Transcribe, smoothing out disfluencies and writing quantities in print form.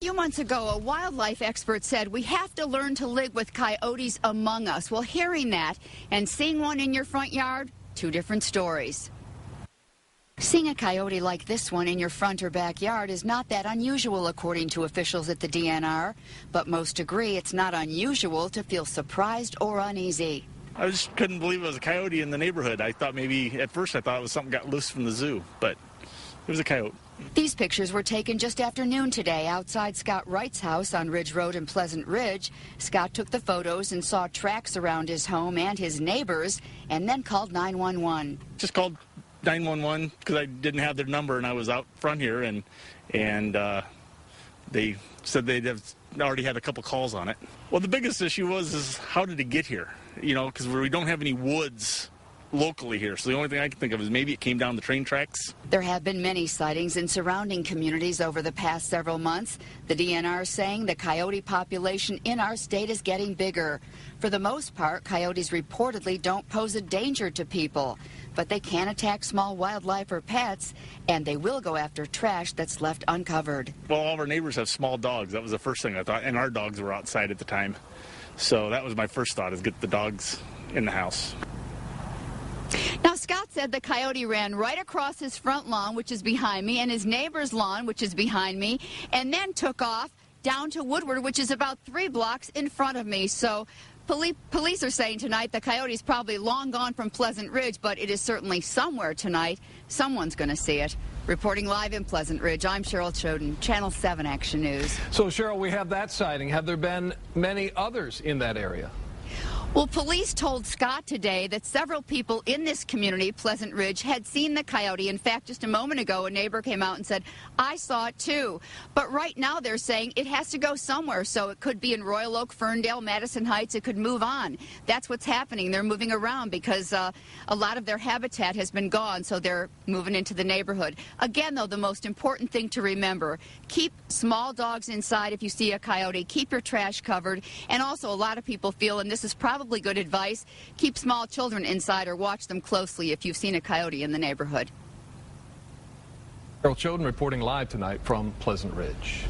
few months ago, a wildlife expert said we have to learn to live with coyotes among us. Well, hearing that and seeing one in your front yard, two different stories. Seeing a coyote like this one in your front or backyard is not that unusual, according to officials at the DNR. But most agree it's not unusual to feel surprised or uneasy. I just couldn't believe it was a coyote in the neighborhood. I thought at first it was something got loose from the zoo, but it was a coyote. These pictures were taken just after noon today outside Scott Wright's house on Ridge Road in Pleasant Ridge. Scott took the photos and saw tracks around his home and his neighbors, and then called 911. Just called 911 because I didn't have their number and I was out front here, and they said they'd have already had a couple calls on it. Well, the biggest issue is how did it get here? You know, because we don't have any woods locally here, so the only thing I can think of is maybe it came down the train tracks. There have been many sightings in surrounding communities over the past several months. The DNR saying the coyote population in our state is getting bigger. For the most part, coyotes reportedly don't pose a danger to people, but they can attack small wildlife or pets, and they will go after trash that's left uncovered. Well, all of our neighbors have small dogs. That was the first thing I thought, and our dogs were outside at the time. So that was my first thought, is get the dogs in the house. Now, Scott said the coyote ran right across his front lawn, which is behind me, and his neighbor's lawn, which is behind me, and then took off down to Woodward, which is about 3 blocks in front of me. So police are saying tonight the coyote's probably long gone from Pleasant Ridge, but it is certainly somewhere tonight. Someone's going to see it. Reporting live in Pleasant Ridge, I'm Cheryl Choden, Channel 7 Action News. So, Cheryl, we have that sighting. Have there been many others in that area? Well, police told Scott today that several people in this community, Pleasant Ridge, had seen the coyote. In fact, just a moment ago, a neighbor came out and said, I saw it too. But right now they're saying it has to go somewhere. So it could be in Royal Oak, Ferndale, Madison Heights. It could move on. That's what's happening. They're moving around because a lot of their habitat has been gone. So they're moving into the neighborhood. Again, though, the most important thing to remember, keep small dogs inside if you see a coyote. Keep your trash covered. And also, a lot of people feel, and this is probably good advice, keep small children inside or watch them closely if you've seen a coyote in the neighborhood. Cheryl Choden reporting live tonight from Pleasant Ridge.